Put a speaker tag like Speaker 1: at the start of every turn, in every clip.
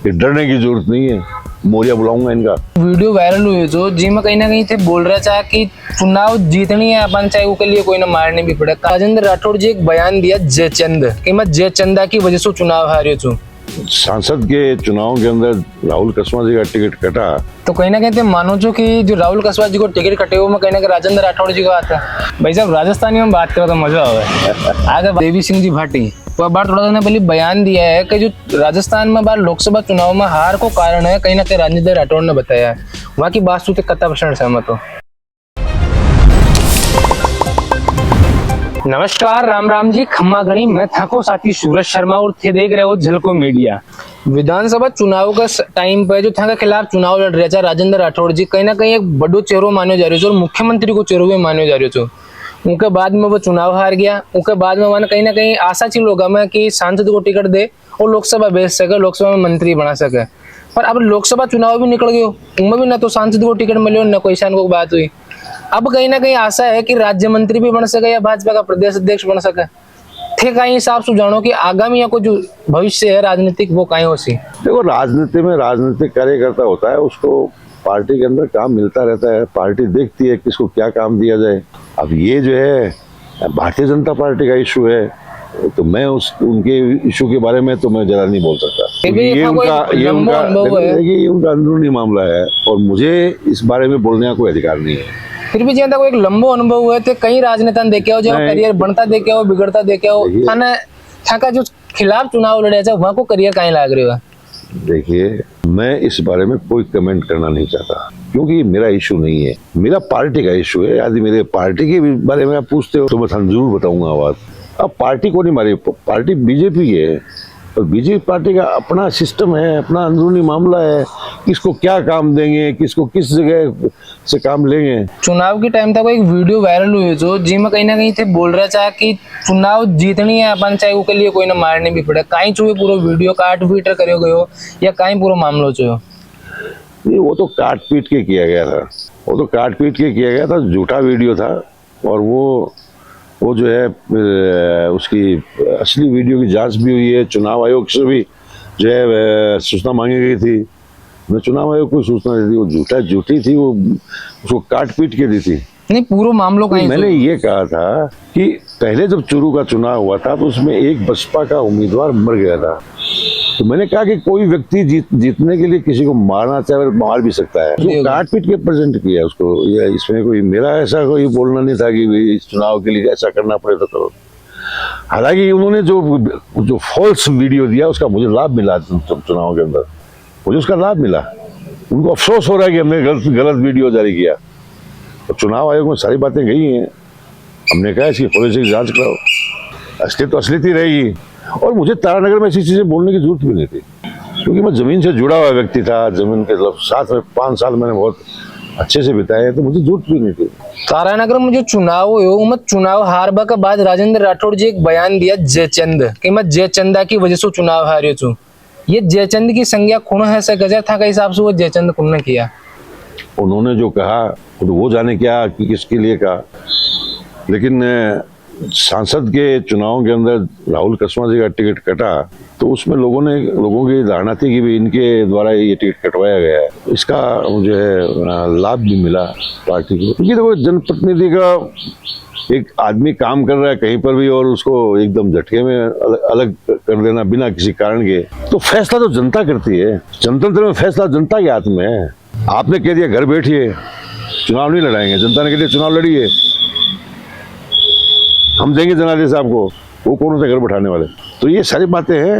Speaker 1: ये डरने की जरूरत नहीं है, मौर्या बुलाऊंगा इनका।
Speaker 2: वीडियो वायरल हुई जो जी में कहीं ना कहीं थे बोल रहा था कि चुनाव जीतनी है अपन चाहे उसके लिए कोई ना मारने भी पड़े। राजेंद्र राठौड़ जी एक बयान दिया जयचंद कि मैं जयचंदा की वजह से चुनाव हारे छू।
Speaker 1: सांसद के चुनाव के अंदर राहुल कसवा जी का टिकट कटा
Speaker 2: तो कहीं ना कहीं मानो जो कि जो राहुल कसवा जी को टिकट कटे हुए में कहीं ना कहीं राजेंद्र राठौड़ जी को आता है। भाई साहब राजस्थानी में बात करो तो मजा आवे। आगे देवी सिंह जी भाटी तो बार थोड़ा सा पहले बयान दिया है कि जो राजस्थान में बार लोकसभा चुनाव में हार को कारण है कहीं ना कहीं राजेंद्र राठौड़ ने बताया है। वहाँ की बात सुनते कत्ता प्रश्न सहमत हो। नमस्कार, राम राम जी, खम्मा गणी, मैं थाको साथी सूरज शर्मा और थे देख रहे हो झलको मीडिया। विधानसभा चुनाव का टाइम पे जो था के खिलाफ चुनाव लड़ रहा था राजेंद्र राठौड़ जी कहीं ना कहीं एक बड़ो चेहरो मानो जा रही है और मुख्यमंत्री को चेहरो भी मानो जा रही है। उनके बाद में वो चुनाव हार गया। उनके बाद में वहां कहीं ना कहीं आशा थी लोगों में कि सांसद को टिकट दे और लोकसभा भेज सके, लोकसभा में मंत्री बना सके। पर अब लोकसभा चुनाव भी निकल गयो, उनमें भी ना तो सांसद को टिकट मिले न कोई शान को बात हुई। अब कहीं ना कहीं आशा है कि राज्य मंत्री भी बन सके या भाजपा का प्रदेश अध्यक्ष बन सके। थे कहीं हिसाब से जानो कि आगामी या को जो भविष्य है राजनीतिक वो कहीं हो सी।
Speaker 1: देखो, राजनीति में राजनीतिक कार्यकर्ता होता है, उसको पार्टी के अंदर काम मिलता रहता है। पार्टी देखती है किसको क्या काम दिया जाए। अब ये जो है भारतीय जनता पार्टी का इशू है, तो मैं उनके इशू के बारे में तो मैं जरा नहीं बोल सकता। ये उनका अंदरूनी मामला है और मुझे इस बारे में बोलने का कोई अधिकार नहीं है।
Speaker 2: फिर भी ज्यादा कोई एक लंबो अनुभव हुए थे, कई राजनेता देखे हो जो करियर बनता देखे हो, बिगड़ता देखे हो। थाना जो खिलाफ चुनाव लड़े थे वहाँ को करियर कहीं लाग रही है। देखिए,
Speaker 1: मैं इस बारे में कोई कमेंट करना नहीं चाहता क्योंकि मेरा इशू नहीं है, मेरा पार्टी का इशू है। यदि मेरे पार्टी के बारे में आप पूछते हो तो मैं जरूर बताऊंगा बात। अब पार्टी को नहीं मारी, पार्टी बीजेपी है और बीजेपी पार्टी का अपना सिस्टम है, अपना अंदरूनी मामला है। किसको क्या काम देंगे, किसको किस जगह से काम लेंगे।
Speaker 2: चुनाव के टाइम तक एक वीडियो वायरल हुई जो जी में कहीं ना कहीं थे बोल रहा था कि चुनाव जीतनी है अपन चाहे उसके लिए कोई ना मारने भी पड़े। कहीं चुहे पूरा वीडियो काट पीट करो गयो या कहीं पूरा मामला चुहो?
Speaker 1: नहीं, वो तो काट पीट के किया गया था, वो तो काट पीट के किया गया था, झूठा वीडियो था। और वो जो है उसकी असली वीडियो की जांच भी हुई है। चुनाव आयोग से भी जो है सूचना मांगी गई थी। मैं चुनाव आयोग को सूचना दी थी, वो झूठी थी, वो उसको काट पीट के दी थी।
Speaker 2: नहीं, पूरा मामलों का
Speaker 1: मैंने ये कहा था कि पहले जब चूरू का चुनाव हुआ था तो उसमें एक बसपा का उम्मीदवार मर गया था। तो मैंने कहा कि कोई व्यक्ति जीतने के लिए किसी को मारना चाहे मार भी सकता है। तो काट पीट के प्रेजेंट किया उसको। इसमें कोई मेरा ऐसा कोई बोलना नहीं था कि इस चुनाव के लिए ऐसा करना पड़े तो करो। हालांकि उन्होंने जो फॉल्स वीडियो दिया उसका मुझे लाभ मिला। चुनाव के अंदर मुझे उसका लाभ मिला। उनको अफसोस हो रहा है कि हमने गलत वीडियो जारी किया। तो चुनाव आयोग में सारी बातें गई हैं। हमने कहा इसकी फोरेंसिक जांच कराओ, असली तो असलियत ही रहेगी। और मुझे तारानगर में ऐसी चीजें बोलने की जरूरत भी नहीं थी क्योंकि मैं जमीन से जुड़ा हुआ व्यक्ति था। जमीन के साथ में 5 साल मैंने बहुत अच्छे से बिताए, तो मुझे जरूरत भी नहीं थी।
Speaker 2: तारानगर में जो चुनाव हुए चुनाव हारबा के बाद राजेंद्र राठौड़ जी एक बयान दिया जयचंद कि मैं जयचंदा की वजह से चुनाव हारे छू। ये जयचंद की संज्ञा कौन है से गजर था के हिसाब से वो जयचंद कौन ने किया?
Speaker 1: उन्होंने जो कहा तो वो जाने क्या कि किसके लिए कहा। लेकिन सांसद के चुनाव के अंदर राहुल कसवा जी का टिकट कटा तो उसमें लोगों की धारणा थी कि भी इनके द्वारा ये टिकट कटवाया गया है। इसका मुझे लाभ भी मिला पार्टी को। क्योंकि देखो, जनप्रतिनिधि का एक आदमी काम कर रहा है कहीं पर भी और उसको एकदम झटके में अलग कर देना बिना किसी कारण के, तो फैसला तो जनता करती है। जनतंत्र में फैसला जनता के हाथ में है। आपने कह दिया घर बैठिए, चुनाव नहीं लड़ाएंगे, जनता ने कह दिया चुनाव लड़िए, हम देंगे जनादेश आपको, वो कौन से घर बैठाने वाले। तो ये सारी बातें हैं।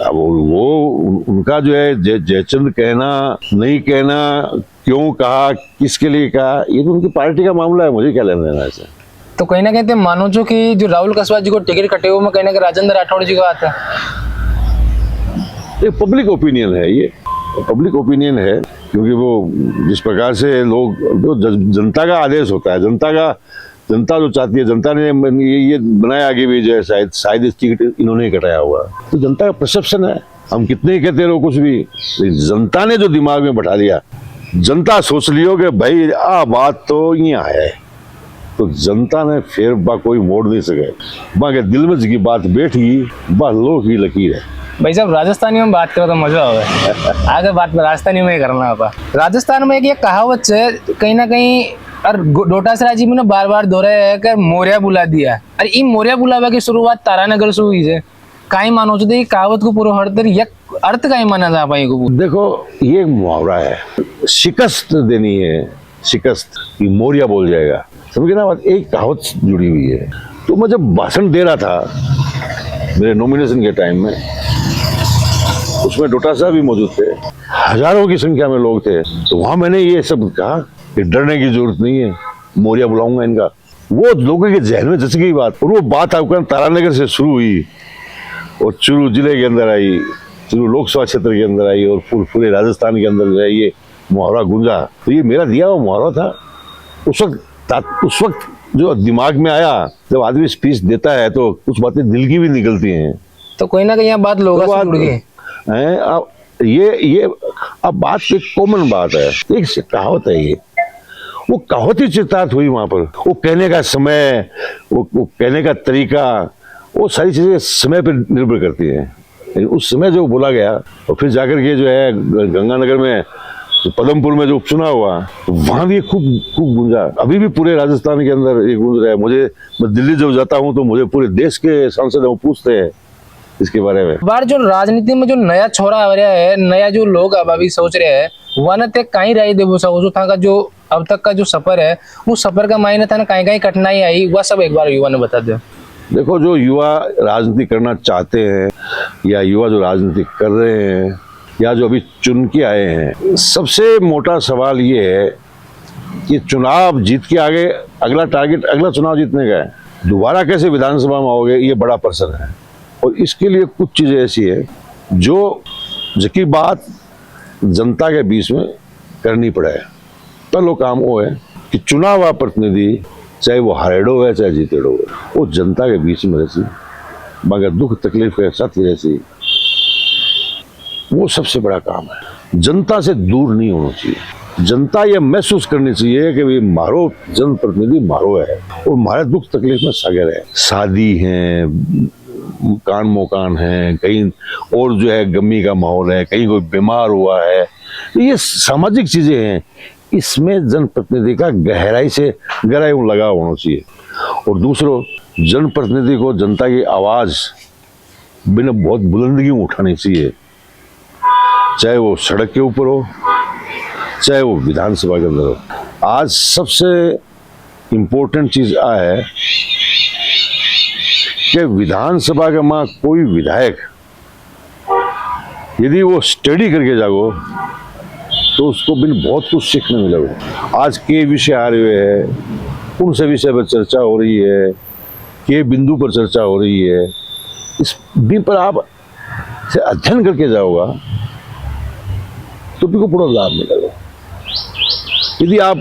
Speaker 1: अब वो उनका जो है जयचंद कहना नहीं कहना, क्यों कहा, किसके लिए कहा, ये तो उनकी पार्टी का मामला है, मुझे क्या लेना देना है।
Speaker 2: तो कहीं ना कहीं मानो जो कि जो राहुल कसवा जी को टिकट कटे हुए में कहीं ना कहीं राजेंद्र राठौड़ जी को आता है।
Speaker 1: पब्लिक ओपिनियन है, ये पब्लिक ओपिनियन है क्योंकि वो जिस प्रकार से लोग जनता का आदेश होता है, जनता जो चाहती है, जनता ने ये बनाया आगे भी जो है शायद इस टिकट इन्होंने कटाया हुआ। तो जनता का परसेप्शन है, हम कितने ही कहते रहो कुछ भी, जनता ने जो दिमाग में बैठा लिया, जनता सोच लियो कि भाई आ बात तो यहाँ है, तो जनता ने फिर कोई मोड़ नहीं सके। बाकी दिल में की बात बैठ गई, बा लोग ही लकीर है।
Speaker 2: भाई साहब राजस्थानी में बात करो तो मजा आवे। आगे बात राजस्थानी में ही करना होगा। राजस्थान में एक ये कहावत है कहीं ना कहीं, और डोटासरा जी ने बार बार दोहराया है कि मोरिया बुला दिया। अरे ई मोरिया बुलावा की शुरुआत तारानगर से हुई है। काई मानो तो कहावत को पूरा अर्थ का ही माना जा पाए को।
Speaker 1: देखो ये एक मुहावरा है, शिकस्त देनी है, शिकस्त कि मोरिया बोल जाएगा, समझ गए ना बात। एक कहावत जुड़ी हुई है। तो मैं जब भाषण दे रहा था मेरे नॉमिनेशन के टाइम में, उसमें डोटासरा भी मौजूद थे, हजारों की संख्या में लोग थे। तो वहां मैंने ये सब कहा कि डरने की जरूरत नहीं है, मोरिया बुलाऊंगा इनका। वो लोगों के जहन में जच गई बात, और वो बात आपका तारानगर से शुरू हुई और चूरू जिले के अंदर आई, चूरू लोकसभा क्षेत्र के अंदर आई, और पूरे राजस्थान के अंदर जो है ये मुहावरा गूंजा। तो ये मेरा दिया हुआ मुहावरा था। उस वक्त जो दिमाग में आया, जब आदमी स्पीच देता है तो कुछ बातें दिल की भी निकलती हैं।
Speaker 2: तो कोई ना कहीं यहाँ बात लोगों से जुड़ गई
Speaker 1: है। अब ये अब बात एक कॉमन बात है, एक कहावत है, ये वो कहावत ही चितार्थ हुई वहां पर। वो कहने का समय, वो कहने का तरीका, वो सारी चीजें समय पर निर्भर करती हैं। उस समय जो बोला गया, और फिर जाकर के जो है गंगानगर में पदमपुर में जो उपचुनाव हुआ, तो वहां भी खूब गूंजा। अभी भी पूरे राजस्थान के अंदर ये गूंज रहा है। मैं दिल्ली जब जाता हूँ तो मुझे पूरे देश के सांसद पूछते हैं इसके बारे में।
Speaker 2: बार जो राजनीति में जो नया छोरा आ रहा है, नया जो लोग अब अभी सोच रहे हैं, वह ते कहीं राय देवो सको था का जो अब तक का जो सफर है, वो सफर का मायने था ना कहीं कठिनाई आई, वह सब एक बार युवा ने बता दो।
Speaker 1: देखो, जो युवा राजनीति करना चाहते हैं, या युवा जो राजनीति कर रहे हैं, या जो अभी चुन के आए हैं, सबसे मोटा सवाल ये है कि चुनाव जीत के आगे अगला टारगेट, अगला चुनाव जीतने का है। दोबारा कैसे विधानसभा में आओगे, ये बड़ा प्रश्न है। और इसके लिए कुछ चीजें ऐसी है जो जिसकी बात जनता के बीच में करनी पड़े। पहला काम वो है कि चुनाव हुआ प्रतिनिधि, चाहे वो हारेडो है चाहे जीतेडो है, वो जनता के बीच में रहती, मगर दुख तकलीफ के साथ ही रहती। वो सबसे बड़ा काम है। जनता से दूर नहीं होना चाहिए। जनता ये महसूस करनी चाहिए कि भाई मारो जनप्रतिनिधि मारो है, और हमारे दुख तकलीफ में सागर है। शादी है, कान मोकान है, कहीं और जो है गमी का माहौल है, कहीं कोई बीमार हुआ है, ये सामाजिक चीजें हैं। इसमें जनप्रतिनिधि का गहराई से लगाव होना चाहिए। और दूसरों, जनप्रतिनिधि को जनता की आवाज बिना बहुत बुलंदगी में उठानी चाहिए, चाहे वो सड़क के ऊपर हो, चाहे वो विधानसभा के अंदर हो। आज सबसे इम्पोर्टेंट चीज आ है कि विधानसभा का मां कोई विधायक यदि वो स्टडी करके जागो तो उसको बिन बहुत कुछ सीखने मिलेगा। आज के विषय आ रहे हैं, उन से विषय पर चर्चा हो रही है, के बिंदु पर चर्चा हो रही है, इस भी पर आप से अध्ययन करके जाओगा तो भी को पूरा लाभ मिलेगा। यदि आप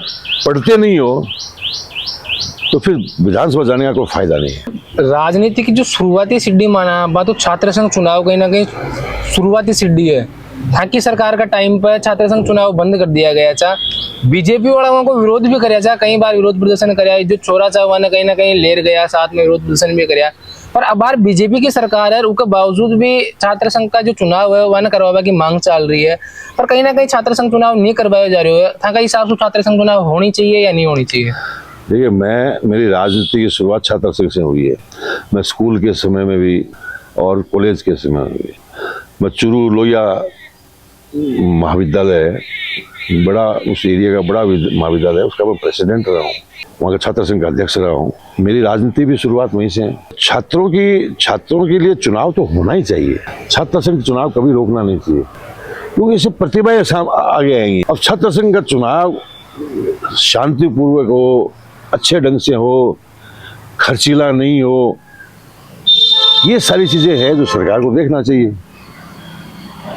Speaker 1: पढ़ते नहीं हो तो फिर विधानसभा जाने का कोई फायदा नहीं है।
Speaker 2: राजनीति की जो शुरुआती सीढ़ी माना बात, तो छात्र संघ चुनाव कहीं ना कहीं शुरुआती सीढ़ी है। हालांकि सरकार का टाइम पर छात्र संघ चुनाव बंद कर दिया गया था। बीजेपी वालों को विरोध भी कराया, कई बार विरोध प्रदर्शन कराया, जो चोरा चावा ने कहीं ना कहीं लेर गया, साथ में विरोध प्रदर्शन भी कराया। पर अब बार बीजेपी की सरकार है, उसके बावजूद भी छात्र संघ का जो चुनाव है वह न करवाने की मांग चल रही है। पर कहीं ना कहीं छात्र संघ चुनाव नहीं करवाए जा रहे हो। था का हिसाब से छात्र संघ चुनाव होनी चाहिए या नहीं होनी चाहिए?
Speaker 1: देखिए, मेरी राजनीति की शुरुआत छात्र संघ से हुई है। मैं स्कूल के समय में भी और कॉलेज के समय में भी, मैं चूरू लोहिया महाविद्यालय, बड़ा उस एरिया का बड़ा महाविद्यालय है, उसका मैं प्रेसिडेंट रहा हूँ, वहाँ का छात्र संघ का अध्यक्ष रहा हूँ। मेरी राजनीति भी शुरुआत वहीं से है। छात्रों के लिए चुनाव तो होना ही चाहिए। छात्र संघ चुनाव कभी रोकना नहीं चाहिए, क्योंकि इससे प्रतिभाएं आगे आएंगी। अब छात्र संघ का चुनाव शांतिपूर्वक हो, अच्छे ढंग से हो, खर्चीला नहीं हो, ये सारी चीजें हैं जो सरकार को देखना चाहिए।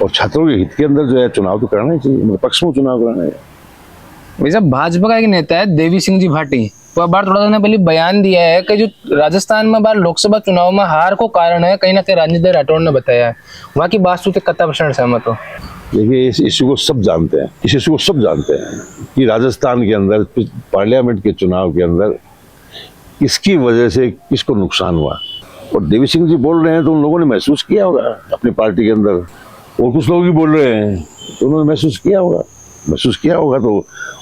Speaker 1: और छात्रों के हित के अंदर जो है चुनाव तो कराना ही चाहिए, मतलब पक्ष में चुनाव कराना है।
Speaker 2: वैसे भाजपा का एक नेता है देवी सिंह जी भाटी, वह बार थोड़ा दिन पहले बयान दिया है कि जो राजस्थान में बार लोकसभा चुनाव में हार को कारण है कहीं ना कहीं राजेंद्र राठौड़ ने बताया है। वहाँ की बात सुनते कितना % सहमत हो?
Speaker 1: देखिए, इस इशू को सब जानते हैं, इस इशू को सब जानते हैं कि राजस्थान के अंदर पार्लियामेंट के चुनाव के अंदर किसकी वजह से किसको नुकसान हुआ। और देवी सिंह जी बोल रहे हैं तो उन लोगों ने महसूस किया होगा अपनी पार्टी के अंदर, और कुछ लोग भी बोल रहे हैं तो उन्होंने महसूस किया होगा तो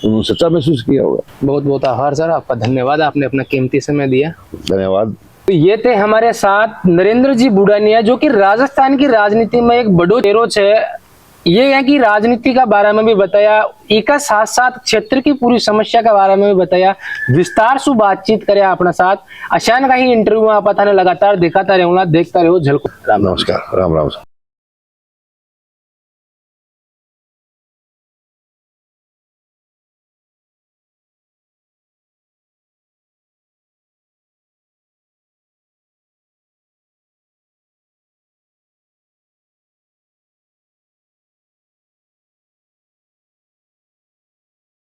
Speaker 1: उन्होंने सच्चा महसूस किया होगा।
Speaker 2: बहुत बहुत आभार सर, आपका धन्यवाद, आपने अपना कीमती समय दिया।
Speaker 1: धन्यवाद।
Speaker 2: तो ये थे हमारे साथ नरेंद्र जी बुडानिया, जो कि राजस्थान की राजनीति में एक बड़ो चेहरो है। ये है कि राजनीति का बारे में भी बताया, एक साथ साथ क्षेत्र की पूरी समस्या के बारे में भी बताया, विस्तार से बातचीत करे अपने साथ। अचानक ही इंटरव्यू में आप लगातार दिखाता रहूंगा, देखता रहो झलको।
Speaker 1: नमस्कार, राम राम।